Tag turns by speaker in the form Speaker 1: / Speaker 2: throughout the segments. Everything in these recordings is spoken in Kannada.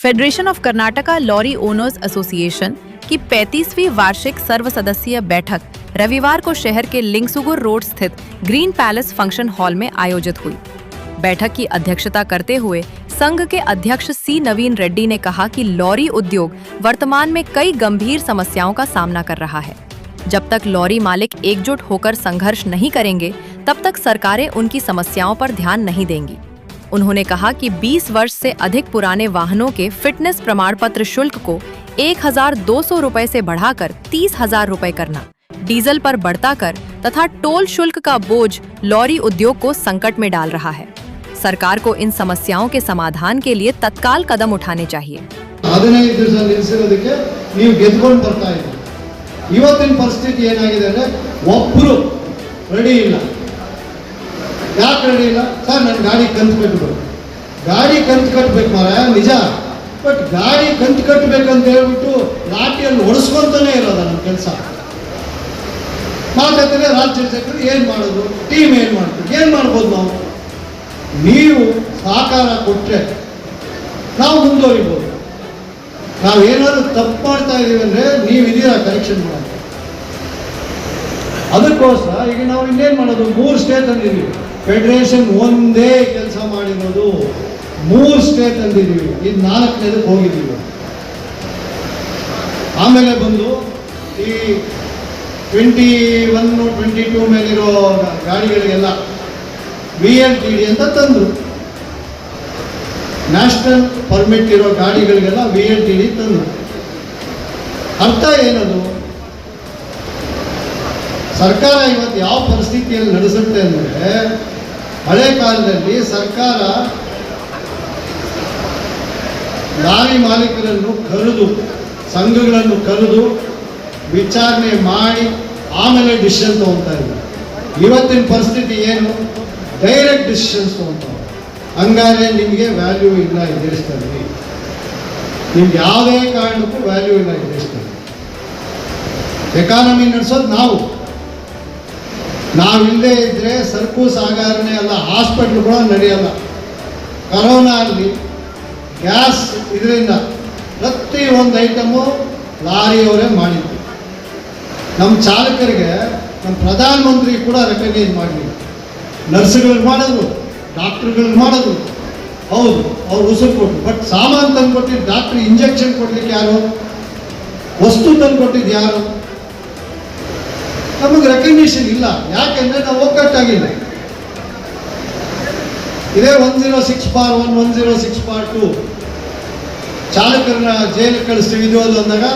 Speaker 1: Federation of Karnataka lorry owners association की 35वीं वार्षिक सर्व सदस्यीय बैठक रविवार को शहर के लिंगसुगुर रोड स्थित ग्रीन पैलेस फंक्शन हॉल में आयोजित हुई। बैठक की अध्यक्षता करते हुए संघ के अध्यक्ष सी नवीन रेड्डी ने कहा कि लॉरी उद्योग वर्तमान में कई गंभीर समस्याओं का सामना कर रहा है। जब तक लॉरी मालिक एकजुट होकर संघर्ष नहीं करेंगे, तब तक सरकारें उनकी समस्याओं पर ध्यान नहीं देंगी। उन्होंने कहा कि 20 वर्ष से अधिक पुराने वाहनों के फिटनेस प्रमाण पत्र शुल्क को 1,200 रुपए से बढ़ाकर 30,000 रुपए करना, डीजल पर बढ़ता कर तथा टोल शुल्क का बोझ लॉरी उद्योग को संकट में डाल रहा है। सरकार को इन समस्याओं के समाधान के लिए तत्काल कदम उठाने चाहिए।
Speaker 2: 15 ದಿವಸ ನಿಲ್ಲಿಸಿರೋದಕ್ಕೆ ನೀವು ಗೆದ್ಕೊಂಡು ಬರ್ತಾ ಇದ್ದೀರಿ। ಇವತ್ತಿನ ಪರಿಸ್ಥಿತಿ ಏನಾಗಿದೆ ಅಂದ್ರೆ ಒಬ್ಬರು ರೆಡಿ ಇಲ್ಲ। ಯಾಕೆ ರೆಡಿ ಇಲ್ಲ ಸರ್? ನನ್ನ ಗಾಡಿ ಕಂತು ಕಟ್ಟಬೇಕು, ಗಾಡಿ ಕಂತು ಕಟ್ಟಬೇಕು ಮಾರಾಯ, ನಿಜ। ಬಟ್ ಗಾಡಿ ಕಂತು ಕಟ್ಟಬೇಕಂತ ಹೇಳ್ಬಿಟ್ಟು ಲಾಠಿಯಲ್ಲಿ ಹೊಡೆಸ್ಕೊಂತಾನೆ ಇರೋದ ನಮ್ಮ ಕೆಲಸ। ಮಾತಾಡ್ತಾರೆ ರಾಜ್ಯಸಭೆ ಏನು ಮಾಡೋದು, ಟೀಮ್ ಏನು ಮಾಡ್ತೀವಿ, ಏನು ಮಾಡ್ಬೋದು ನಾವು? ನೀವು ಸಹಕಾರ ಕೊಟ್ಟರೆ ನಾವು ಮುಂದುವರಿಬೋದು। ನಾವೇನಾದ್ರು ತಪ್ಪು ಮಾಡ್ತಾ ಇದೀವಿ ಅಂದರೆ ನೀವಿದ್ದೀರಾ ಕರೆಕ್ಷನ್ ಮಾಡೋದು। ಅದಕ್ಕೋಸ್ಕರ ಈಗ ನಾವು ಇನ್ನೇನು ಮಾಡೋದು, 3 ಸ್ಟೇಟ್ ಅಂದಿದ್ದೀವಿ, ಫೆಡರೇಷನ್ ಒಂದೇ ಕೆಲಸ ಮಾಡಿರೋದು, 3 ಸ್ಟೇಟ್ ಅಂದಿದ್ದೀವಿ, ಇದು 4ನೇದಕ್ಕೆ ಹೋಗಿದ್ದೀವಿ। ಆಮೇಲೆ ಬಂದು ಈ 21, 22 ಮೇಲಿರೋ ಗಾಡಿಗಳಿಗೆಲ್ಲ VLTD ಅಂತ ತಂದರು। ನ್ಯಾಷನಲ್ ಪರ್ಮಿಟ್ ಇರೋ ಗಾಡಿಗಳಿಗೆಲ್ಲ VLTD ತಂದರು। ಅರ್ಥ ಏನದು? ಸರ್ಕಾರ ಇವತ್ತು ಯಾವ ಪರಿಸ್ಥಿತಿಯಲ್ಲಿ ನಡೆಸುತ್ತೆ ಅಂದರೆ, ಹಳೆ ಕಾಲದಲ್ಲಿ ಸರ್ಕಾರ ಲಾರಿ ಮಾಲೀಕರನ್ನು ಕರೆದು, ಸಂಘಗಳನ್ನು ಕರೆದು ವಿಚಾರಣೆ ಮಾಡಿ ಆಮೇಲೆ ಡಿಸಿಷನ್ ತಗೊಳ್ತಾ ಇದ್ದಾರೆ। ಇವತ್ತಿನ ಪರಿಸ್ಥಿತಿ ಏನು? ಡೈರೆಕ್ಟ್ ಡಿಸಿಷನ್ಸ್ ತಗೊಳ್ತಾರೆ। ಹಂಗಾದ್ರೆ ನಿಮಗೆ ವ್ಯಾಲ್ಯೂ ಇಲ್ಲ ಈ ದೇಶದಲ್ಲಿ, ನಿಮ್ಗೆ ಯಾವುದೇ ಕಾರಣಕ್ಕೂ ವ್ಯಾಲ್ಯೂ ಇಲ್ಲ ಈ ದೇಶದಲ್ಲಿ। ಎಕಾನಮಿ ನಡೆಸೋದು ನಾವಿಲ್ಲದೆ ಇದ್ದರೆ ಸರಕು ಸಾಗಣೆ ಅಲ್ಲ, ಹಾಸ್ಪಿಟ್ಲ್ ಕೂಡ ನಡೆಯಲ್ಲ। ಕರೋನಾ ಅಲ್ಲಿ ಗ್ಯಾಸ್ ಇದರಿಂದ ಪ್ರತಿ ಒಂದು ಐಟಮು ಲಾರಿಯವರೇ ಮಾಡಿದ್ರು। ನಮ್ಮ ಚಾಲಕರಿಗೆ ನಮ್ಮ ಪ್ರಧಾನಮಂತ್ರಿ ಕೂಡ ರೆಕಗ್ನೈಸ್ ಮಾಡಲಿಲ್ಲ। ನರ್ಸ್ಗಳು ಮಾಡಿದ್ರು, ಡಾಕ್ಟ್ರುಗಳು ಮಾಡಿದ್ರು, ಹೌದು ಅವ್ರು ಉಸಿರು ಕೊಟ್ಟರು, ಬಟ್ ಸಾಮಾನು ತಂದು ಕೊಟ್ಟಿದ್ದು ಡಾಕ್ಟ್ರ್, ಇಂಜೆಕ್ಷನ್ ಕೊಡ್ಲಿಕ್ಕೆ ಯಾರು, ವಸ್ತು ತಂದು ಕೊಟ್ಟಿದ್ದು ಯಾರು? ನಮಗೆ ರೆಕಗ್ನಿಷನ್ ಇಲ್ಲ। ಯಾಕೆಂದ್ರೆ ನಾವು ಒಗ್ಗಟ್ಟಾಗಿಲ್ಲ। ಇದೇ 106/1, 106/2 ಚಾಲಕರನ್ನ ಜೈಲಿಗೆ ಕಳಿಸ್ತೀವಿ ಇದು ಅದು ಅಂದಾಗ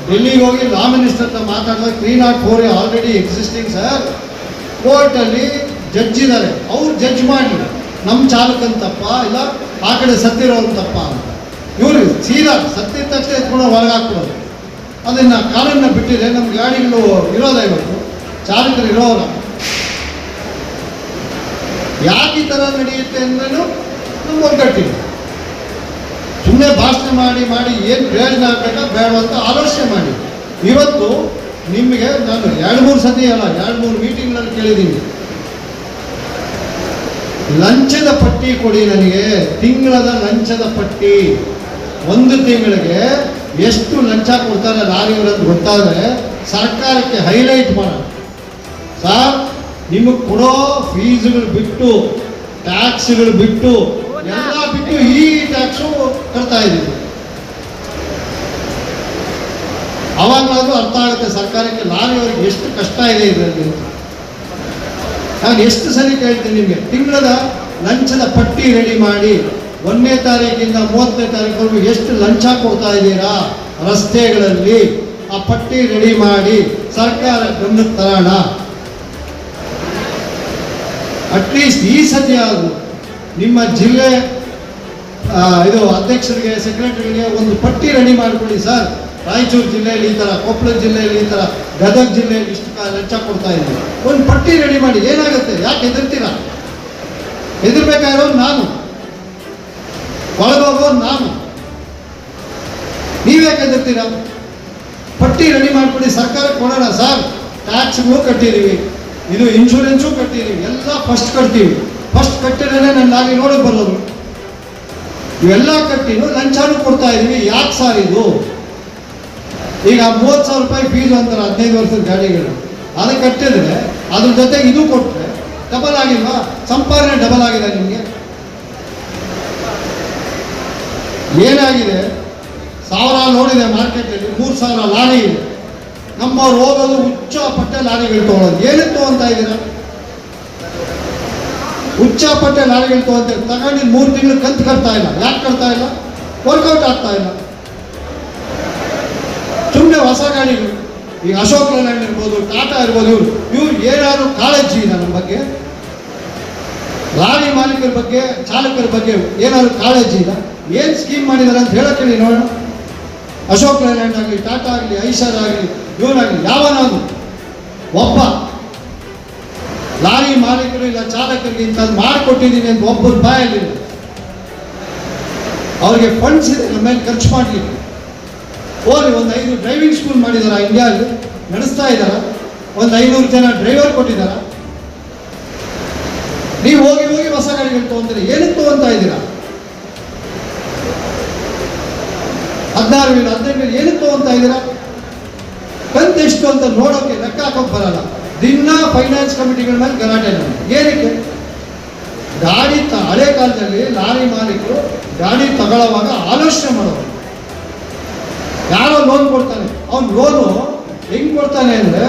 Speaker 2: ಡೆಲ್ಲಿಗೆ ಹೋಗಿ ಲಾ ಮಿನಿಸ್ಟರ್ ಹತ್ರ ಮಾತಾಡಿದಾಗ 304 ಆಲ್ರೆಡಿ ಎಕ್ಸಿಸ್ಟಿಂಗ್ ಸರ್, ಕೋರ್ಟಲ್ಲಿ ಜಡ್ಜ್ ಇದ್ದಾರೆ, ಅವ್ರು ಜಡ್ಜ್ ಮಾಡಲಿ ನಮ್ಮ ಚಾಲಕನ ತಪ್ಪ ಇಲ್ಲ ಆ ಕಡೆ ಸತ್ತಿರೋನ್ ತಪ್ಪ ಅಂತ। ಇವ್ರು ಸೀದಾ ಸತ್ತಿದ ತಕ್ಷಣ ಎತ್ಕೊಂಡು ಹೊರಗಾಕ್ಬಿಡೋದು, ಅದನ್ನು ಕಾನೂನನ್ನ ಬಿಟ್ಟಿದೆ। ನಮ್ಮ ಗಾಡಿಗಳು ಇರೋದ ಇವತ್ತು ಚಾಲಕರು ಇರೋರ ಯಾಕೆ ಈ ಥರ ನಡೆಯುತ್ತೆ ಅಂದ್ರೂ ನಮ್ಗೆ ಒಗ್ಗಟ್ಟಿಲ್ಲ। ಸುಮ್ಮನೆ ಭಾಷಣ ಮಾಡಿ ಏನು ಪ್ರಯೋಜನ ಆಗಬೇಕಾ ಬೇಡ ಅಂತ ಆಲೋಚನೆ ಮಾಡಿ। ಇವತ್ತು ನಿಮಗೆ ನಾನು 2-3 ಸತಿ ಅಲ್ಲ 2-3 ಮೀಟಿಂಗ್ಗಳಲ್ಲಿ ಕೇಳಿದ್ದೀನಿ, ಲಂಚದ ಪಟ್ಟಿ ಕೊಡಿ ನನಗೆ, ತಿಂಗಳದ ಲಂಚದ ಪಟ್ಟಿ, 1 ತಿಂಗಳಿಗೆ ಎಷ್ಟು ಲಂಚ ಕೊಡ್ತಾರೆ ಲಾರಿಯವರಂತ ಗೊತ್ತಾದರೆ ಸರ್ಕಾರಕ್ಕೆ ಹೈಲೈಟ್ ಮಾಡೋಣ। ಸರ್, ನಿಮಗೆ ಕೊಡೋ ಫೀಸ್ಗಳು ಬಿಟ್ಟು, ಟ್ಯಾಕ್ಸ್ಗಳು ಬಿಟ್ಟು, ಎಲ್ಲ ಬಿಟ್ಟು ಈ ಟ್ಯಾಕ್ಸು ಕಟ್ತಾ ಇದ್ದೀವಿ, ಅವಾಗಲಾದ್ರೂ ಅರ್ಥ ಆಗುತ್ತೆ ಸರ್ಕಾರಕ್ಕೆ ಲಾರಿಯವರಿಗೆ ಎಷ್ಟು ಕಷ್ಟ ಇದೆ ಇದರಲ್ಲಿ। ನಾನು ಎಷ್ಟು ಸರಿ ಕೇಳ್ತೀನಿ ನಿಮಗೆ, ತಿಂಗಳದ ಲಂಚದ ಪಟ್ಟಿ ರೆಡಿ ಮಾಡಿ, 1ನೇ ತಾರೀಕಿಂದ 30ನೇ ತಾರೀಕುವರೆಗೂ ಎಷ್ಟು ಲಂಚ ಕೊಡ್ತಾ ಇದ್ದೀರಾ ರಸ್ತೆಗಳಲ್ಲಿ, ಆ ಪಟ್ಟಿ ರೆಡಿ ಮಾಡಿ ಸರ್ಕಾರ ಗಮನಕ್ಕೆ ತರೋಣ। ಅಟ್ಲೀಸ್ಟ್ ಈ ಸತಿ ಆದರೂ ನಿಮ್ಮ ಜಿಲ್ಲೆ ಇದು ಅಧ್ಯಕ್ಷರಿಗೆ, ಸೆಕ್ರೆಟರಿಗೆ ಒಂದು ಪಟ್ಟಿ ರೆಡಿ ಮಾಡಿಕೊಡಿ ಸರ್, ರಾಯಚೂರು ಜಿಲ್ಲೆಯಲ್ಲಿ ಈ ಥರ, ಕೊಪ್ಪಳ ಜಿಲ್ಲೆಯಲ್ಲಿ ಈ ಥರ, ಗದಗ ಜಿಲ್ಲೆಯಲ್ಲಿ ಇಷ್ಟು ಲಂಚ ಕೊಡ್ತಾ ಇದ್ದೀವಿ, ಒಂದು ಪಟ್ಟಿ ರೆಡಿ ಮಾಡಿ। ಏನಾಗುತ್ತೆ? ಯಾಕೆ ಹೆದರ್ತೀರಾ? ಹೆದರ್ಬೇಕಾಗಿರೋದು ನಾನು, ಒಳಗೋಗೋದು ನಾನು, ನೀವ್ಯಾಕೆ ಹೆದರ್ತೀರಾ? ಪಟ್ಟಿ ರೆಡಿ ಮಾಡಿಕೊಡಿ, ಸರ್ಕಾರಕ್ಕೆ ಕೊಡೋಣ ಸರ್, ಟ್ಯಾಕ್ಸ್ಗಳು ಕಟ್ಟಿದ್ದೀವಿ, ಇದು ಇನ್ಶೂರೆನ್ಸು ಕಟ್ಟಿದ್ದೀವಿ, ಎಲ್ಲ ಫಸ್ಟ್ ಕಟ್ತೀವಿ, ಫಸ್ಟ್ ಕಟ್ಟಿದ್ರೆ ನನ್ನ ಲಾರಿ ನೋಡಕ್ಕೆ ಬರೋದು। ಇವೆಲ್ಲ ಕಟ್ಟಿನೂ ಲಂಚಾನು ಕೊಡ್ತಾ ಇದೀವಿ. ಯಾಕೆ ಸರ್ ಇದು? ಈಗ 30,000 ರೂಪಾಯಿ ಫೀಸ್ ಅಂತಾರೆ 15 ವರ್ಷದ ಗಾಡಿಗಳು. ಅದು ಕಟ್ಟಿದ್ರೆ ಅದ್ರ ಜೊತೆಗೆ ಇದು ಕೊಟ್ಟರೆ ಡಬಲ್ ಆಗಿಲ್ವಾ? ಸಂಪಾದನೆ ಡಬಲ್ ಆಗಿದೆ. ನಿಮಗೆ ಏನಾಗಿದೆ? 1000 ನೋಡಿದೆ ಮಾರ್ಕೆಟಲ್ಲಿ, 3,000 ಲಾರಿ ಇದೆ. ನಮ್ಮವ್ರು ಹೋಗೋದು ಹುಚ್ಚಪಟ್ಟೆ ಲಾರಿಗಳು ತೊಗೊಳೋದು. ಏನಕ್ಕೆ ತೊಗೊತಾ ಇದ್ದೀರಾ? ಹುಚ್ಚಪಟ್ಟೆ ಲಾರಿಗಳು ತೊಗೊತೀವಿ. ತಗೊಂಡು 3 ತಿಂಗಳು ಕಂತು ಕಟ್ತಾ ಇಲ್ಲ. ಯಾಕೆ ಕಟ್ತಾ ಇಲ್ಲ? ವರ್ಕೌಟ್ ಆಗ್ತಾ ಇಲ್ಲ. ಸುಮ್ಮನೆ ಹೊಸ ಗಾಡಿಗಳು, ಈಗ ಅಶೋಕ್ ಲೇಲ್ಯಾಂಡ್ ಇರ್ಬೋದು, ಟಾಟಾ ಇರ್ಬೋದು, ಇವ್ರು ಏನಾದ್ರು ಕಾಳಜಿ ಇದೆ ನಮ್ಮ ಬಗ್ಗೆ? ಲಾರಿ ಮಾಲೀಕರ ಬಗ್ಗೆ, ಚಾಲಕರ ಬಗ್ಗೆ ಏನಾದ್ರು ಕಾಳಜಿ ಇದೆ? ಏನು ಸ್ಕೀಮ್ ಮಾಡಿದ್ದಾರೆ ಅಂತ ಹೇಳಕ್ಕೆ ನೋಡೋಣ. ಅಶೋಕ್ ಲೇಲ್ಯಾಂಡ್ ಆಗಲಿ, ಟಾಟಾ ಆಗಲಿ, ಐಷರ್ ಆಗಲಿ, ಇವನಾಗಲಿ, ಯಾವನಾದ್ರು ಒಬ್ಬ ಲಾರಿ ಮಾಲೀಕರು ಇಲ್ಲ ಚಾಲಕರಿಗೆ ಇಂಥದ್ದು ಮಾಡಿಕೊಟ್ಟಿದ್ದೀನಿ ಅಂತ ಒಬ್ಬರ ಬಾಯಲ್ಲಿ ಅವ್ರಿಗೆ ಫಂಡ್ಸ್ ಇದೆ ನಮ್ಮ ಮೇಲೆ ಖರ್ಚು ಮಾಡಲಿಕ್ಕೆ. ಹೋಗಿ ಒಂದು 5 ಡ್ರೈವಿಂಗ್ ಸ್ಕೂಲ್ ಮಾಡಿದಾರ, ಇಂಡಿಯಾದಲ್ಲಿ ನಡೆಸ್ತಾ ಇದ್ದಾರ. ಒಂದು 500 ಜನ ಡ್ರೈವರ್ ಕೊಟ್ಟಿದ್ದಾರ. ನೀವು ಹೋಗಿ ಹೊಸ ಗಾಡಿಗಳು ತೊಗೊಂತೀರಿ. ಏನಕ್ಕೆ ತೊಗೊತಾ ಇದ್ದೀರಾ? 16,000 15,000 ಏನಕ್ಕೆ ತೊಗೊತಾ ಇದ್ದೀರಾ? ಕಂತು ಎಷ್ಟು ಅಂತ ನೋಡೋಕೆ ಲೆಕ್ಕ ಹಾಕೋಕೆ ಬರಲ್ಲ. ದಿನ ಫೈನಾನ್ಸ್ ಕಮಿಟಿಗಳ ಮೇಲೆ ಗಲಾಟೆ. ಏನಕ್ಕೆ? ಗಾಡಿ ಹಳೆ ಕಾಲದಲ್ಲಿ ಲಾರಿ ಮಾಲೀಕರು ಗಾಡಿ ತಗೊಳ್ಳುವಾಗ ಆಲೋಚನೆ ಮಾಡೋರು. ಯಾರೋ ಲೋನ್ ಕೊಡ್ತಾನೆ, ಅವ್ನು ಲೋನು ಹೆಂಗ್ ಕೊಡ್ತಾನೆ ಅಂದ್ರೆ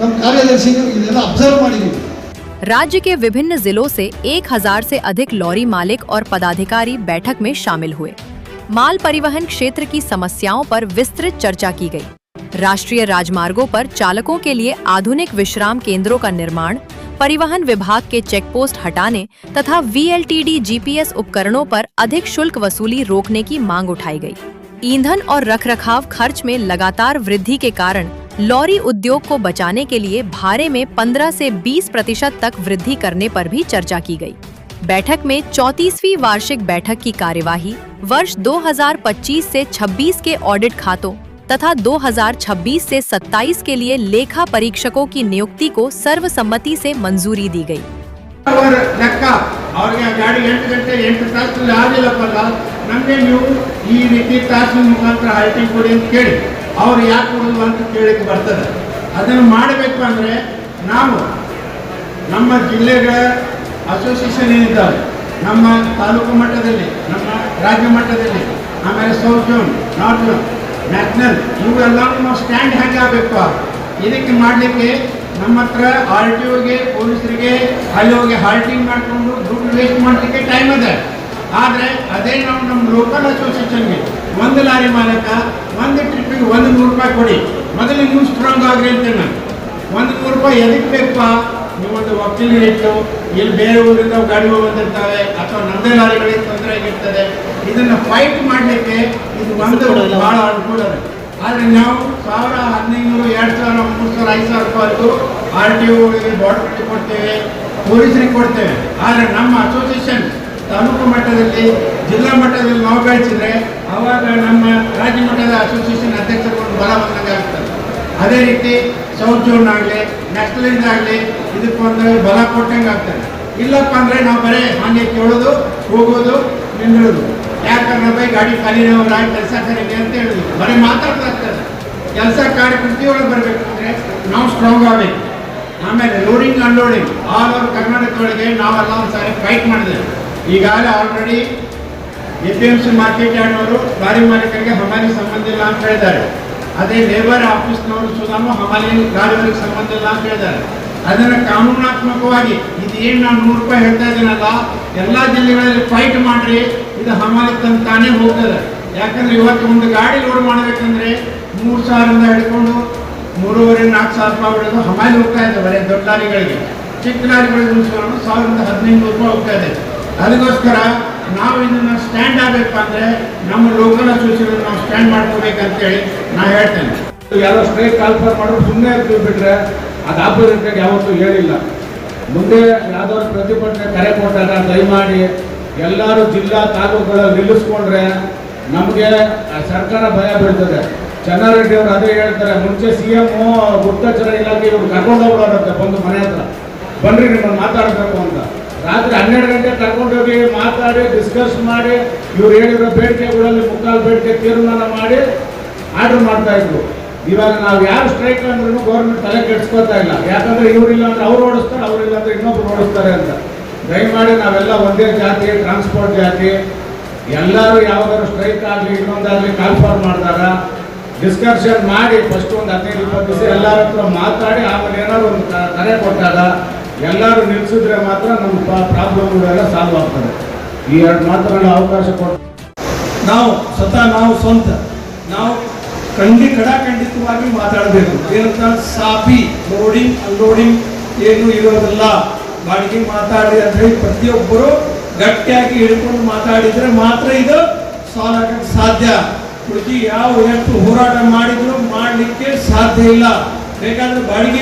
Speaker 2: ನಮ್ಮ ಕಾರ್ಯದರ್ಶಿ ಇದೆಲ್ಲ ಅಬ್ಸರ್ವ್ ಮಾಡಿದೀವಿ.
Speaker 1: राज्य के विभिन्न जिलों से 1000 से अधिक लॉरी मालिक और पदाधिकारी बैठक में शामिल हुए। माल परिवहन क्षेत्र की समस्याओं पर विस्तृत चर्चा की गई। राष्ट्रीय राजमार्गों पर चालकों के लिए आधुनिक विश्राम केंद्रों का निर्माण, परिवहन विभाग के चेकपोस्ट हटाने तथा VLTD GPS उपकरणों पर अधिक शुल्क वसूली रोकने की मांग उठाई गई। ईंधन और रखरखाव खर्च में लगातार वृद्धि के कारण लॉरी उद्योग को बचाने के लिए भाड़े में 15 से 20% तक वृद्धि करने पर भी चर्चा की गई। बैठक में 34वीं वार्षिक बैठक की कार्यवाही वर्ष 2025 से 26 के ऑडिट खातों तथा 2026 से 27 के लिए लेखा परीक्षकों की नियुक्ति को सर्वसम्मति से मंजूरी दी गई।
Speaker 3: ಲೆಕ್ಕ ಅವ್ರಿಗೆ ಗಾಡಿ 8 ಗಂಟೆ 8 ತಾಸಲ್ಲಿ ಆಗಿಲ್ಲಪ್ಪಲ್ಲ, ನಮಗೆ ನೀವು ಈ ರೀತಿ ತಾಸಿನ ಮುಖಾಂತರ ಹೈಟಿಂಗ್ ಕೊಡಿ ಅಂತ ಕೇಳಿ ಅವ್ರು ಯಾಕೆ ಕೊಡೋದು ಅಂತ ಕೇಳಿಕ್ಕೆ ಬರ್ತದೆ. ಅದನ್ನು ಮಾಡಬೇಕು ಅಂದರೆ ನಾವು ನಮ್ಮ ಜಿಲ್ಲೆಗಳ ಅಸೋಸಿಯೇಷನ್ ಏನಿದ್ದಾವೆ, ನಮ್ಮ ತಾಲೂಕು ಮಟ್ಟದಲ್ಲಿ, ನಮ್ಮ ರಾಜ್ಯ ಮಟ್ಟದಲ್ಲಿ, ಆಮೇಲೆ south zone, north zone, national, ಇವೆಲ್ಲವೂ ನಾವು ಸ್ಟ್ಯಾಂಡ್ ಹೇಗೆ ಆಗಬೇಕು. ಇದಕ್ಕೆ ಮಾಡಲಿಕ್ಕೆ ನಮ್ಮ ಹತ್ರ RTOಗೆ, ಪೊಲೀಸರಿಗೆ ಅಲ್ಲಿ ಹೋಗಿ ಹಾಲ್ಟಿಂಗ್ ಮಾಡಿಕೊಂಡು ದುಡ್ಡು ವೇಸ್ಟ್ ಮಾಡಲಿಕ್ಕೆ ಟೈಮ್ ಇದೆ. ಆದರೆ ಅದೇ ನಾವು ನಮ್ಮ ಲೋಕಲ್ ಅಸೋಸಿಯೇಷನ್ಗೆ ಒಂದು ಲಾರಿ ಮಾಲಕ ಒಂದು ಟ್ರಿಪ್ಪಿಗೆ 100 ರೂಪಾಯಿ ಕೊಡಿ, ಮೊದಲು ನೀವು ಸ್ಟ್ರಾಂಗ್ ಆಗ್ರಿ ಅಂತ. ನಾನು 100 ರೂಪಾಯಿ ಎದಕ್ಕೆ ಬೇಕಪ್ಪ? ನೀವೊಂದು ವಕೀಲರು ಇಟ್ಟು ಇಲ್ಲಿ ಬೇರೆ ಊರಿಂದ ಗಾಡಿ ಬಂದಿರ್ತಾವೆ ಅಥವಾ ನಮ್ಮದೇ ಲಾರಿಗಳಿಗೆ ತೊಂದರೆ ಆಗಿರ್ತದೆ. ಇದನ್ನು ಫೈಟ್ ಮಾಡಲಿಕ್ಕೆ ಇದು ಒಂದು ಭಾಳ ಅನುಕೂಲ ಇದೆ. ಆದರೆ ನಾವು 1000, 1500, 2000, 3000, 5000 ರೂಪಾಯಿಗೂ RTOಗಳಿಗೆ ಬಾರ್ಡರ್ಗೆ ಕೊಡ್ತೇವೆ, ಪೊಲೀಸರಿಗೆ ಕೊಡ್ತೇವೆ. ಆದರೆ ನಮ್ಮ ಅಸೋಸಿಯೇಷನ್ ತಾಲೂಕು ಮಟ್ಟದಲ್ಲಿ, ಜಿಲ್ಲಾ ಮಟ್ಟದಲ್ಲಿ ನಾವು ಬೆಳೆಸಿದ್ರೆ ಆವಾಗ ನಮ್ಮ ರಾಜ್ಯ ಮಟ್ಟದ ಅಸೋಸಿಯೇಷನ್ ಅಧ್ಯಕ್ಷರು ಬಲ ಬಂದಂಗೆ ಆಗ್ತದೆ. ಅದೇ ರೀತಿ ಸೌತ್ ಝೋನ್ ಆಗಲಿ, ನ್ಯಾಷನಲಿಂದ ಆಗಲಿ ಇದಕ್ಕೊಂದು ಬಲ ಕೊಟ್ಟಂಗೆ ಆಗ್ತದೆ. ಇಲ್ಲಪ್ಪ ಅಂದರೆ ನಾವು ಬರೀ ಹಾಗೆ ಕೇಳೋದು, ಹೋಗೋದು, ನಿಲ್ಲೋದು. ಯಾಕಂದ್ರೆ ಬೈ ಗಾಡಿ ಖಾಲಿನವ್ರ ಕೆಲಸ ಕರೀಲಿ ಅಂತ ಹೇಳೋದು, ಬರೀ ಮಾತಾಡ್ತಾಗ್ತದೆ. ಕೆಲಸ ಕಾರ್ಯಕೃತಿಯೊಳಗೆ ಬರಬೇಕಂದ್ರೆ ನಾವು ಸ್ಟ್ರಾಂಗ್ ಆಗಬೇಕು. ಆಮೇಲೆ ಲೋಡಿಂಗ್ ಅನ್ಲೋಡಿಂಗ್ ಆಲ್ ಓವರ್ ಕರ್ನಾಟಕದೊಳಗೆ ನಾವೆಲ್ಲ ಒಂದು ಸಾರಿ ಫೈಟ್ ಮಾಡಿದ್ದೇವೆ. ಈಗಾಗಲೇ ಆಲ್ರೆಡಿ APMC ಮಾರ್ಕೆಟ್ ಯಾರ್ಡ್ನವರು ಲಾರಿ ಮಾಲೀಕರಿಗೆ ಹಮಾಲಿ ಸಂಬಂಧ ಇಲ್ಲ ಅಂತ ಹೇಳಿದ್ದಾರೆ. ಅದೇ ಲೇಬರ್ ಆಫೀಸ್ನವರು ಸುಧಾಮ ಹಮಾಲಿ ಗಾಡಿಗಳಿಗೆ ಸಂಬಂಧ ಇಲ್ಲ ಅಂತ ಹೇಳಿದ್ದಾರೆ. ಅದನ್ನು ಕಾನೂನಾತ್ಮಕವಾಗಿ ಇದೇನು ನಾನು 100 ರೂಪಾಯಿ ಹೇಳ್ತಾ ಇದ್ದೀನಲ್ಲ, ಎಲ್ಲ ಜಿಲ್ಲೆಗಳಲ್ಲಿ ಫೈಟ್ ಮಾಡಿರಿ, ಇದು ಹಮಾಲಿ ತಾನೇ ಹೋಗ್ತದೆ. ಯಾಕಂದರೆ ಇವತ್ತು ಒಂದು ಗಾಡಿ ಲೋಡ್ ಮಾಡಬೇಕಂದ್ರೆ 3000ರಿಂದ ಹಿಡ್ಕೊಂಡು 3500-4000 ರೂಪಾಯಿ ಬಿಡೋದು ಹಮಾಲಿ ಹೋಗ್ತಾ ಇದೆ ಬರೀ ದೊಡ್ಡ ಲಾರಿಗಳಿಗೆ. ಚಿಕ್ಕ ಲಾರಿಗಳಿಗೆ 1000ರಿಂದ 1500 ರೂಪಾಯಿ ಹೋಗ್ತಾ ಇದೆ. ಅದಕ್ಕೋಸ್ಕರ ನಾವು ಇದನ್ನು ಸ್ಟ್ಯಾಂಡ್ ಆಗಬೇಕು ಅಂದರೆ ನಮ್ಮ ಲೋಕಲ್ ಅಸೋಸಿಯೇಷನ್ ನಾವು ಸ್ಟ್ಯಾಂಡ್ ಮಾಡ್ಕೋಬೇಕಂತೇಳಿ ನಾನು ಹೇಳ್ತೇನೆ.
Speaker 4: ಯಾರೋ ಸ್ಟ್ರೈಕ್ ಕಾಲ್ಫರ್ ಮಾಡೋರು ಸುಮ್ಮನೆ ಇರ್ತೀವಿ ಬಿಟ್ಟರೆ ಅದು ಆಪೋಸಿಟ್ ಯಾವತ್ತೂ ಹೇಳಿಲ್ಲ. ಮುಂದೆ ಯಾವುದಾದ್ರು ಪ್ರತಿಭಟನೆ ಕರೆ ಕೊಟ್ಟಾಗ ದಯಮಾಡಿ ಎಲ್ಲರೂ ಜಿಲ್ಲಾ ತಾಲೂಕುಗಳಲ್ಲಿ ನಿಲ್ಲಿಸ್ಕೊಂಡ್ರೆ ನಮಗೆ ಸರ್ಕಾರ ಭಯ ಬೀಳ್ತದೆ. ಚೆನ್ನಾರೆಡ್ಡಿ ಅವರು ಅದೇ ಹೇಳ್ತಾರೆ, ಮುಂಚೆ CM ಗುಪ್ತಚರ ಇಲಾಖೆ ಇವ್ರು ಕರ್ಕೊಂಡೋಗ್ಬಿಡೋರಂತೆ ಬಂದು ಮನೆ ಹತ್ರ, ಬನ್ರಿ ನಿಮ್ಮನ್ನು ಮಾತಾಡಬೇಕು ಅಂತ. ರಾತ್ರಿ 12 ಗಂಟೆ ಕರ್ಕೊಂಡೋಗಿ ಮಾತಾಡಿ ಡಿಸ್ಕಸ್ ಮಾಡಿ ಇವ್ರು ಹೇಳಿರೋ ಬೇಡಿಕೆಗಳಲ್ಲಿ ಮುಕ್ಕಾಲು ಬೇಡಿಕೆ ತೀರ್ಮಾನ ಮಾಡಿ ಆರ್ಡರ್ ಮಾಡ್ತಾ ಇದ್ರು. ಇವಾಗ ನಾವು ಯಾರು ಸ್ಟ್ರೈಕ್ ಅಂದ್ರೂ ಗೌರ್ಮೆಂಟ್ ತಲೆ ಕೆಡಿಸ್ಕೊತಾ ಇಲ್ಲ. ಯಾಕಂದ್ರೆ ಇವರಿಲ್ಲ ಅಂದ್ರೆ ಅವ್ರು ಓಡಿಸ್ತಾರೆ, ಅವರಿಲ್ಲ ಅಂದ್ರೆ ಇನ್ನೊಬ್ರು ಓಡಿಸ್ತಾರೆ ಅಂತ. ದಯಮಾಡಿ ನಾವೆಲ್ಲ ಒಂದೇ ಜಾತಿ, ಟ್ರಾನ್ಸ್ಪೋರ್ಟ್ ಜಾತಿ, ಎಲ್ಲರೂ ಯಾವ್ದಾದ್ರು ಸ್ಟ್ರೈಕ್ ಆಗಲಿ ಇನ್ನೊಂದಾಗಲಿ ಕಾಲ್ಫಾರ್ ಮಾಡಿದಾಗ ಡಿಸ್ಕಷನ್ ಮಾಡಿ ಫಸ್ಟ್ ಒಂದು 15-20 ದಿವಸ ಎಲ್ಲರ ಹತ್ರ ಮಾತಾಡಿ ಆಮೇಲೆ ಏನಾದ್ರು ಒಂದು ಕರೆ ಕೊಟ್ಟಾಗ ಎಲ್ಲರೂ ನಿಲ್ಲಿಸಿದ್ರೆ ಮಾತ್ರ ನಮ್ಮ ಪ್ರಾಬ್ಲಮ್ಗಳೆಲ್ಲ ಸಾಲ್ವ್ ಆಗ್ತದೆ. ಈ ಎರಡು ಮಾತುಗಳ ಅವಕಾಶ ಕೊಟ್ಟು
Speaker 5: ನಾವು ಸ್ವಂತ ನಾವು ಖಂಡಿತವಾಗಿ ಮಾತಾಡಬೇಕು. ಏನಂತ ಸಾಫಿ ಲೋಡಿಂಗ್ ಅನ್ಲೋಡಿಂಗ್ ಏನು ಇರೋದಿಲ್ಲ, ಬಾಡಿಗೆ ಮಾತಾಡಿ ಅಂತ ಹೇಳಿ ಪ್ರತಿಯೊಬ್ಬರು ಗಟ್ಟಿಯಾಗಿ ಹಿಡ್ಕೊಂಡು ಮಾತಾಡಿದ್ರೆ ಮಾತ್ರ ಇದು ಸಾಲ್ವ್ ಆಗಕ್ಕೆ ಸಾಧ್ಯ. ಉಳಿದು ಎಷ್ಟು ಹೋರಾಟ ಮಾಡಿದ್ರು ಮಾಡಲಿಕ್ಕೆ ಸಾಧ್ಯ ಇಲ್ಲ. ಬೇಕಾದ್ರೆ ಬಾಡಿಗೆ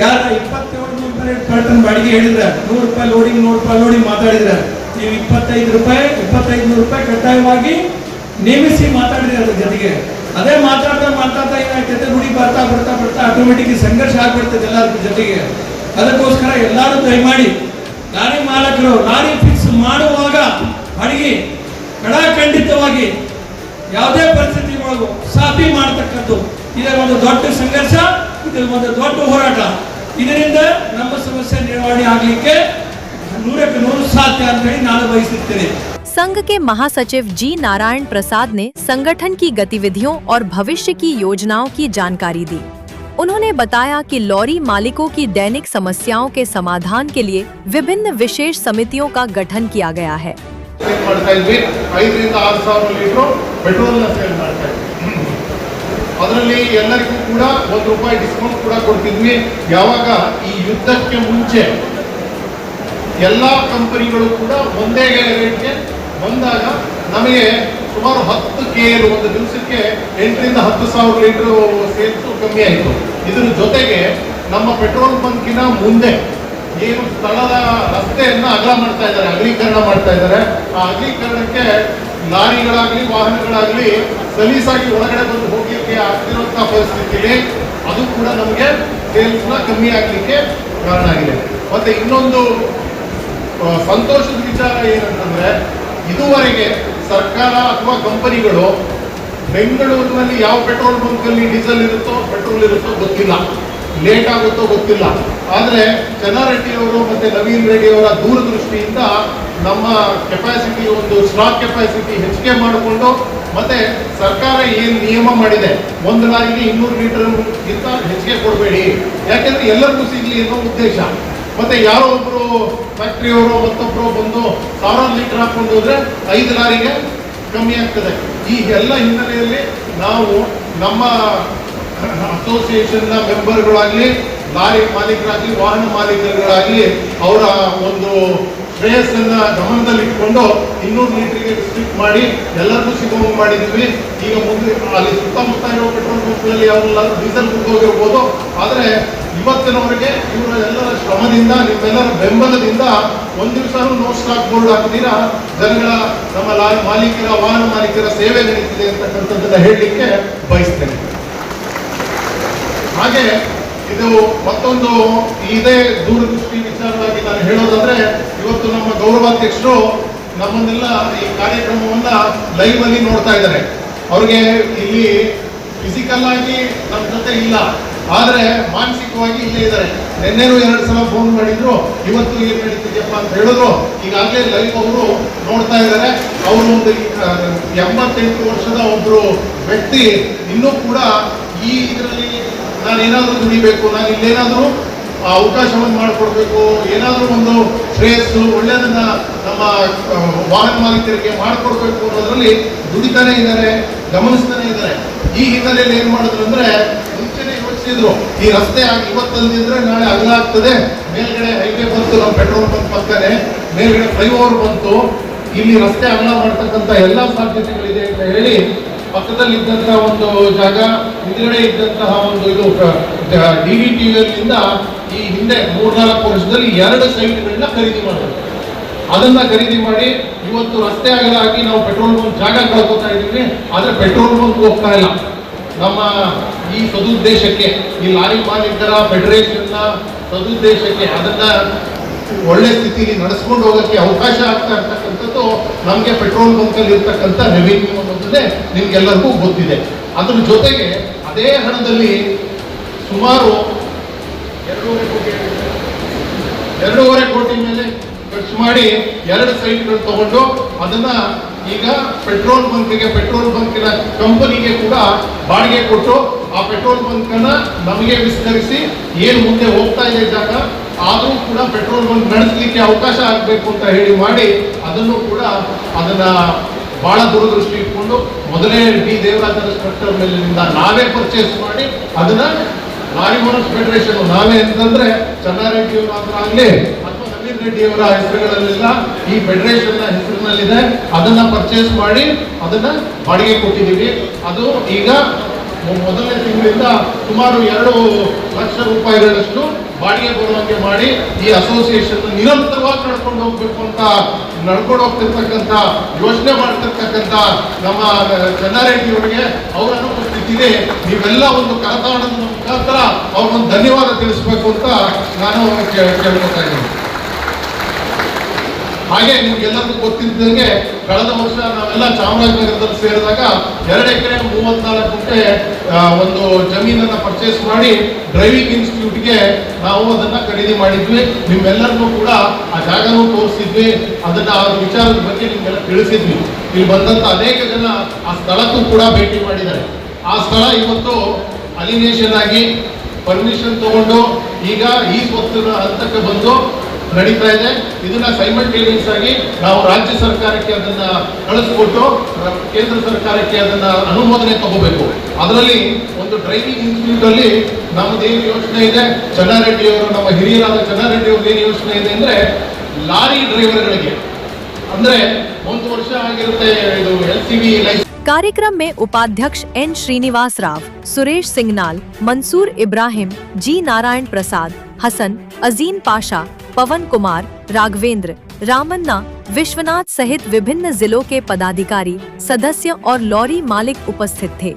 Speaker 5: ಯಾರ 27 ಪರ್ ಟನ್ ಬಾಡಿಗೆ ಹೇಳಿದ್ರೆ ₹100 ಲೋಡಿಂಗ್ ₹100 ಮಾತಾಡಿದ್ರೆ ನೀವು 2500 ರೂಪಾಯಿ ಕಡ್ಡಾಯವಾಗಿ ನೇಮಿಸಿ ಮಾತಾಡಿದ್ರೆ ಅದ್ರ ಜೊತೆಗೆ ಅದೇ ಮಾತಾಡ್ತಾ ಏನಾಗ್ತೈತೆ ರೂಢಿ ಬರ್ತಾ ಆಟೋಮೆಟಿಕ್ ಸಂಘರ್ಷ ಆಗ್ಬಿಡ್ತದೆ ಎಲ್ಲರ ಜೊತೆಗೆ. ಅದಕ್ಕೋಸ್ಕರ ಎಲ್ಲರೂ ದಯಮಾಡಿ ಲಾರಿ ಮಾಲಕರು ಲಾರಿ ಫಿಕ್ಸ್ ಮಾಡುವಾಗ ಬಾಡಿಗೆ ಖಂಡಿತವಾಗಿ ಯಾವುದೇ ಪರಿಸ್ಥಿತಿ ಒಳಗೂ ಸಾಫಿ ಮಾಡತಕ್ಕದ್ದು ಇದರ ಒಂದು ದೊಡ್ಡ ಸಂಘರ್ಷ, ಇದರ ಒಂದು ದೊಡ್ಡ ಹೋರಾಟ. ಇದರಿಂದ ನಮ್ಮ ಸಮಸ್ಯೆ ನಿವಾರಣೆ ಆಗಲಿಕ್ಕೆ 100% ಸಾಧ್ಯ ಅಂತ ಹೇಳಿ ನಾನು ಬಯಸುತ್ತೇನೆ.
Speaker 1: संघ के महासचिव जी नारायण प्रसाद ने संगठन की गतिविधियों और भविष्य की योजनाओं की जानकारी दी। उन्होंने बताया कि लॉरी मालिकों की दैनिक समस्याओं के समाधान के लिए विभिन्न विशेष समितियों का गठन किया गया है।
Speaker 6: 5,000 to 6,000 ಲೀಟರ್ ಪೆಟ್ರೋಲ್ ಸೇಲ್ ಮಾಡ್ತಾ ಇದ್ವಿ. ಅದರಲ್ಲಿ ಎಲ್ಲರಿಗೂ ಕೂಡ ₹1 ಡಿಸ್ಕೌಂಟ್ ಕೂಡ ಕೊಡ್ತಿದ್ವಿ. ಯಾವಾಗ ಈ ಯುದ್ಧಕ್ಕೆ ಮುಂಚೆ ಎಲ್ಲ ಕಂಪನಿಗಳು ಕೂಡ ಒಂದೇ ರೇಟ್ಗೆ ಬಂದಾಗ ನಮಗೆ ಸುಮಾರು 10 KL ಒಂದು ದಿವಸಕ್ಕೆ 8,000 to 10,000 ಲೀಟರ್ ಸೇಲ್ಸ್ ಕಮ್ಮಿ ಆಯಿತು. ಇದರ ಜೊತೆಗೆ ನಮ್ಮ ಪೆಟ್ರೋಲ್ ಬಂಕಿನ ಮುಂದೆ ಏನು ಸ್ಥಳದ ರಸ್ತೆಯನ್ನು ಅಗಲ ಮಾಡ್ತಾ ಇದ್ದಾರೆ, ಅಗಲೀಕರಣ ಮಾಡ್ತಾ ಇದ್ದಾರೆ. ಆ ಅಗಲೀಕರಣಕ್ಕೆ ಲಾರಿಗಳಾಗಲಿ ವಾಹನಗಳಾಗಲಿ ಸಲೀಸಾಗಿ ಒಳಗಡೆ ಬಂದು ಹೋಗಲಿಕ್ಕೆ ಆಗ್ತಿರುವಂತಹ ಪರಿಸ್ಥಿತಿಯಲ್ಲಿ ಅದು ಕೂಡ ನಮಗೆ ಸೇಲ್ಸ್ನ ಕಮ್ಮಿ ಆಗಲಿಕ್ಕೆ ಕಾರಣ ಆಗಿದೆ. ಮತ್ತೆ ಇನ್ನೊಂದು ಸಂತೋಷದ ವಿಚಾರ ಏನಂತಂದ್ರೆ, ಇದುವರೆಗೆ ಸರ್ಕಾರ ಅಥವಾ ಕಂಪನಿಗಳು ಬೆಂಗಳೂರಿನಲ್ಲಿ ಯಾವ ಪೆಟ್ರೋಲ್ ಬಂಕಲ್ಲಿ ಡೀಸೆಲ್ ಇರುತ್ತೋ ಪೆಟ್ರೋಲ್ ಇರುತ್ತೋ ಗೊತ್ತಿಲ್ಲ, ಲೇಟ್ ಆಗುತ್ತೋ ಗೊತ್ತಿಲ್ಲ. ಆದರೆ ಚೆನ್ನಾರೆಡ್ಡಿ ಅವರು ಮತ್ತೆ ನವೀನ್ ರೆಡ್ಡಿ ಅವರ ದೂರದೃಷ್ಟಿಯಿಂದ ನಮ್ಮ ಕೆಪಾಸಿಟಿ ಒಂದು ಸ್ಟಾಕ್ ಕೆಪಾಸಿಟಿ ಹೆಚ್ಚಿಗೆ ಮಾಡಿಕೊಂಡು ಮತ್ತೆ ಸರ್ಕಾರ ಏನು ನಿಯಮ ಮಾಡಿದೆ 1 ಲಾರಿಗೆ 200 ಲೀಟರ್ ಗಿಂತ ಹೆಚ್ಚಿಗೆ ಕೊಡಬೇಡಿ, ಯಾಕೆಂದ್ರೆ ಎಲ್ಲರಿಗೂ ಸಿಗಲಿ ಅನ್ನೋ ಉದ್ದೇಶ. ಮತ್ತೆ ಯಾರೋ ಒಬ್ರು ಫ್ಯಾಕ್ಟ್ರಿಯವರು ಮತ್ತೊಬ್ಬರು ಬಂದು 1000 ಲೀಟರ್ ಹಾಕೊಂಡು ಹೋದ್ರೆ 5 ಲಾರಿಗೆ ಕಮ್ಮಿ ಆಗ್ತದೆ. ಈ ಎಲ್ಲ ಹಿನ್ನೆಲೆಯಲ್ಲಿ ನಾವು ನಮ್ಮ ಅಸೋಸಿಯೇಷನ್ನ ಮೆಂಬರ್ಗಳಾಗಲಿ, ಲಾರಿ ಮಾಲೀಕರಾಗಲಿ, ವಾಹನ ಮಾಲೀಕರುಗಳಾಗಲಿ ಅವರ ಒಂದು ಶ್ರೇಯಸ್ಸನ್ನ ಗಮನದಲ್ಲಿಟ್ಕೊಂಡು 200 ಲೀಟರ್ಗೆ ರಿಸ್ಟ್ರಿಕ್ಟ್ ಮಾಡಿ ಎಲ್ಲರಿಗೂ ಸಿಗುವಂಗೆ ಮಾಡಿದ್ವಿ. ಈಗ ಮುಂದೆ ಅಲ್ಲಿ ಸುತ್ತಮುತ್ತ ಇರೋ ಪೆಟ್ರೋಲ್ ಬಂಕ್ಗಳಲ್ಲಿ ಯಾವೆಲ್ಲ ಡೀಸೆಲ್ ಹೋಗಿರ್ಬೋದು, ಆದರೆ ಇವತ್ತಿನವರೆಗೆ ಇವರ ಎಲ್ಲರ ಶ್ರಮದಿಂದ ನಿಮ್ಮೆಲ್ಲರ ಬೆಂಬಲದಿಂದ ಒಂದು ದಿವಸ ನೋ ಸ್ಟಾಕ್ ಬೋರ್ಡ್ ಹಾಕಿದ್ದೀರಾ ಜನಗಳ ನಮ್ಮ ಲಾರಿ ಮಾಲೀಕರ ವಾಹನ ಮಾಲೀಕರ ಸೇವೆ ನಡೀತಿದೆ ಅಂತಕ್ಕಂಥದ್ದನ್ನ ಹೇಳಲಿಕ್ಕೆ ಬಯಸ್ತೇನೆ. ಹಾಗೆ ಇದು ಮತ್ತೊಂದು ಇದೇ ದೂರದೃಷ್ಟಿ ವಿಚಾರವಾಗಿ ನಾನು ಹೇಳೋದಾದ್ರೆ, ಇವತ್ತು ನಮ್ಮ ಗೌರವಾಧ್ಯಕ್ಷರು ನಮ್ಮನ್ನೆಲ್ಲ ಈ ಕಾರ್ಯಕ್ರಮವನ್ನ ಲೈವ್ ಅಲ್ಲಿ ನೋಡ್ತಾ ಇದ್ದಾರೆ. ಅವ್ರಿಗೆ ಇಲ್ಲಿ ಫಿಸಿಕಲ್ ಆಗಿ ನಮ್ಮ ಜೊತೆ ಇಲ್ಲ, ಆದ್ರೆ ಮಾನಸಿಕವಾಗಿ ಇಲ್ಲೇ ಇದ್ದಾರೆ. ನಿನ್ನೆನೂ 2 ಸಲ ಫೋನ್ ಮಾಡಿದ್ರು, ಇವತ್ತು ಏನ್ ನಡೀತಿದ್ಯಪ್ಪ ಅಂತ ಹೇಳಿದ್ರು. ಈಗಾಗಲೇ ಲೈವ್ ಅವರು ನೋಡ್ತಾ ಇದ್ದಾರೆ. ಅವರು ಒಂದು 88 ವರ್ಷದ ಒಬ್ರು ವ್ಯಕ್ತಿ ಇನ್ನೂ ಕೂಡ ಈ ಇದರಲ್ಲಿ ನಾನೇನಾದ್ರೂ ದುಡಿಬೇಕು, ನಾನು ಇಲ್ಲೇನಾದ್ರೂ ಅವಕಾಶವನ್ನು ಮಾಡಿಕೊಡ್ಬೇಕು, ಏನಾದರೂ ಒಂದು ಶ್ರೇಯಸ್ಸು ಒಳ್ಳೆಯದನ್ನ ನಮ್ಮ ವಾಹನ ಮಾಲೀಕರಿಗೆ ಮಾಡಿಕೊಡ್ಬೇಕು ಅನ್ನೋದ್ರಲ್ಲಿ ದುಡಿತಾನೆ ಇದ್ದಾರೆ, ಗಮನಿಸ್ತಾನೆ ಇದ್ದಾರೆ. ಈ ಹಿನ್ನೆಲೆಯಲ್ಲಿ ಏನ್ ಮಾಡಿದ್ರು ಅಂದ್ರೆ, ಮುಂಚೆನೆ ಯೋಚಿಸಿದ್ರು ಈ ರಸ್ತೆ ಇವತ್ತಂದಿದ್ರೆ ನಾಳೆ ಅಗಲ ಆಗ್ತದೆ, ಮೇಲ್ಗಡೆ ಹೈವೇ ಬಂತು, ನಮ್ಮ ಪೆಟ್ರೋಲ್ ಬಂಕ್ ಪಕ್ಕನೆ ಮೇಲ್ಗಡೆ ಫ್ಲೈಓವರ್ ಬಂತು, ಇಲ್ಲಿ ರಸ್ತೆ ಅಗಲ ಮಾಡ್ತಕ್ಕಂಥ ಎಲ್ಲ ಸಾಧ್ಯತೆಗಳಿದೆ ಅಂತ ಹೇಳಿ ಪಕ್ಕದಲ್ಲಿ ಇದ್ದಂತಹ ಒಂದು ಜಾಗ, ಹಿಂದ್ಗಡೆ ಇದ್ದಂತಹ ಒಂದು ಇದು DVTಯಿಂದ ಈ ಹಿಂದೆ 3-4 ವರ್ಷದಲ್ಲಿ 2 ಸೈಟ್ಗಳನ್ನ ಖರೀದಿ ಮಾಡಿದ್ರು. ಅದನ್ನ ಖರೀದಿ ಮಾಡಿ ಇವತ್ತು ರಸ್ತೆ ಅಗಲಾಗಿ ನಾವು ಪೆಟ್ರೋಲ್ ಬಂಕ್ ಜಾಗ ಕಳ್ಕೊತಾ ಇದ್ದೀವಿ. ಆದ್ರೆ ಪೆಟ್ರೋಲ್ ಬಂಕ್ ಹೋಗ್ತಾ ಇಲ್ಲ. ನಮ್ಮ ಈ ಸದುದ್ದೇಶಕ್ಕೆ, ಈ ಲಾರಿ ಮಾಲೀಕರ ಫೆಡರೇಷನ್ನ ಸದುದ್ದೇಶಕ್ಕೆ ಅದನ್ನ ಒಳ್ಳೆ ಸ್ಥಿತಿಲಿ ನಡೆಸ್ಕೊಂಡು ಹೋಗೋಕ್ಕೆ ಅವಕಾಶ ಆಗ್ತಾ ಇರ್ತಕ್ಕಂಥದ್ದು ನಮಗೆ ಪೆಟ್ರೋಲ್ ಬಂಕಲ್ಲಿ ಇರ್ತಕ್ಕಂಥ ರೆವಿನ್ಯೂ ಅನ್ನೋದನ್ನೇ ನಿಮ್ಗೆಲ್ಲರಿಗೂ ಗೊತ್ತಿದೆ. ಅದ್ರ ಜೊತೆಗೆ ಅದೇ ಹಣದಲ್ಲಿ ಸುಮಾರು 2.5 ಕೋಟಿ ಮೇಲೆ ಖರ್ಚು ಮಾಡಿ 2 ಸೈಟ್ಗಳು ತಗೊಂಡು ಅದನ್ನ ಈಗ ಪೆಟ್ರೋಲ್ ಬಂಕಿನ ಕಂಪನಿಗೆ ಕೂಡ ಬಾಡಿಗೆ ಕೊಟ್ಟು ಆ ಪೆಟ್ರೋಲ್ ಬಂಕನ್ನ ನಮಗೆ ವಿಸ್ತರಿಸಿ ಏನು ಮುಂದೆ ಹೋಗ್ತಾ ಇದೆ ಜಾಗ ಆದರೂ ಕೂಡ ಪೆಟ್ರೋಲ್ ಬಂಕ್ ನಡೆಸಲಿಕ್ಕೆ ಅವಕಾಶ ಆಗಬೇಕು ಅಂತ ಹೇಳಿ ಮಾಡಿ ಅದನ್ನು ಕೂಡ ಅದನ್ನ ಬಹಳ ದೂರದೃಷ್ಟಿ ಇಟ್ಕೊಂಡು ಮೊದಲೇ ಡಿ ದೇವರಾಜನ ಸ್ಟ್ರಕ್ಚರ್ ಮೇಲಿನಿಂದ ನಾವೇ ಪರ್ಚೇಸ್ ಮಾಡಿ ಅದನ್ನ ಲಾರಿ ಓನರ್ಸ್ ಫೆಡರೇಷನ್, ನಾವೇ ಅಂತಂದ್ರೆ ಚೆನ್ನಾರೆಡ್ಡಿ ಅವರ ಆಗಲಿ ಅಥವಾ ನವೀನ್ ರೆಡ್ಡಿ ಅವರ ಹೆಸರುಗಳಲ್ಲೆಲ್ಲ ಈ ಫೆಡರೇಷನ್ ಹೆಸರಿನಲ್ಲಿದೆ. ಅದನ್ನ ಪರ್ಚೇಸ್ ಮಾಡಿ ಅದನ್ನ ಬಾಡಿಗೆ ಕೊಟ್ಟಿದ್ದೀವಿ. ಅದು ಈಗ ಮೊದಲನೇ ತಿಂಗಳಿಂದ ಸುಮಾರು 2 ಲಕ್ಷ ರೂಪಾಯಿಗಳಷ್ಟು ಬಾಡಿಗೆ ಬರುವಂಗೆ ಮಾಡಿ ಈ ಅಸೋಸಿಯೇಷನ್ ನಿರಂತರವಾಗಿ ನಡ್ಕೊಂಡು ಹೋಗ್ತಿರ್ತಕ್ಕಂಥ ಯೋಚನೆ ಮಾಡ್ತಿರ್ತಕ್ಕಂಥ ನಮ್ಮ ಚೆನ್ನಾರೆಡ್ಡಿ ಅವರಿಗೆ ಅವರ ಅನುಪಸ್ಥಿತಿಗೆ ನೀವೆಲ್ಲ ಒಂದು ಕರತಾಡದ ಮುಖಾಂತರ ಅವ್ರಿಗೊಂದು ಧನ್ಯವಾದ ತಿಳಿಸ್ಬೇಕು ಅಂತ ನಾನು ಕೇಳ್ಕೊತಾ ಇದ್ದೀನಿ. ಹಾಗೆ ನಿಮ್ಗೆಲ್ಲರಿಗೂ ಗೊತ್ತಿದ್ದಂಗೆ ಕಳೆದ ವರ್ಷ ನಾವೆಲ್ಲ ಚಾಮರಾಜನಗರದಲ್ಲಿ ಸೇರಿದಾಗ 2 ಎಕರೆ 34 ಗುಂಟೆ ಒಂದು ಜಮೀನನ್ನ ಪರ್ಚೇಸ್ ಮಾಡಿ ಡ್ರೈವಿಂಗ್ ಇನ್ಸ್ಟಿಟ್ಯೂಟ್ಗೆ ನಾವು ಅದನ್ನ ಖರೀದಿ ಮಾಡಿದ್ವಿ. ನಿಮ್ಮೆಲ್ಲರಿಗೂ ಕೂಡ ಆ ಜಾಗನೂ ತೋರಿಸಿದ್ವಿ, ಅದನ್ನ ಆ ವಿಚಾರದ ಬಗ್ಗೆ ನಿಮ್ಗೆಲ್ಲ ತಿಳಿಸಿದ್ವಿ. ಇಲ್ಲಿ ಬಂದಂತ ಅನೇಕ ಜನ ಆ ಸ್ಥಳಕ್ಕೂ ಕೂಡ ಭೇಟಿ ಮಾಡಿದ್ದಾರೆ. ಆ ಸ್ಥಳ ಇವತ್ತು ಅಲಿನೇಷನ್ ಆಗಿ ಪರ್ಮಿಷನ್ ತಗೊಂಡು ಈಗ ಈ ಸ್ವತ್ತಿನ ಹಂತಕ್ಕೆ ಬಂದು ನಡೀತಾ ಇದೆ. ಇದನ್ನ ಸೈಮಲ್ಟೇನಿಯಸ್ ಆಗಿ ನಾವು ರಾಜ್ಯ ಸರ್ಕಾರಕ್ಕೆ ಅದನ್ನ ಕಳಿಸ್ಕೊಟ್ಟು ಕೇಂದ್ರ ಸರ್ಕಾರಕ್ಕೆ ಅದನ್ನ ಅನುಮೋದನೆ ತಗೋಬೇಕು. ಅದರಲ್ಲಿ ಒಂದು ಡ್ರೈವಿಂಗ್ ಇನ್ಸ್ಟಿಟ್ಯೂಟ್ ಅಲ್ಲಿ ನಮ್ಮದೇನು ಯೋಚನೆ ಇದೆ, ಚೆನ್ನಾರೆಡ್ಡಿ ಅವರು ನಮ್ಮ ಹಿರಿಯರಾದ ಚೆನ್ನಾರೆಡ್ಡಿ ಅವ್ರದ್ದು ಏನು ಯೋಚನೆ ಇದೆ ಅಂದ್ರೆ ಲಾರಿ ಡ್ರೈವರ್ಗಳಿಗೆ ಅಂದ್ರೆ 1 ವರ್ಷ ಆಗಿರುತ್ತೆ ಇದು LCV ಲೈಸೆನ್ಸ್.
Speaker 1: कार्यक्रम में उपाध्यक्ष एन श्रीनिवास राव, सुरेश सिंगनाल, मंसूर इब्राहिम, जी नारायण प्रसाद, हसन, अजीम पाशा, पवन कुमार, राघवेंद्र, रामन्ना, विश्वनाथ सहित विभिन्न जिलों के पदाधिकारी, सदस्य और लॉरी मालिक उपस्थित थे।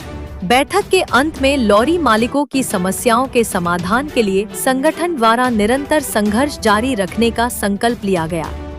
Speaker 1: बैठक के अंत में लॉरी मालिकों की समस्याओं के समाधान के लिए संगठन द्वारा निरंतर संघर्ष जारी रखने का संकल्प लिया गया।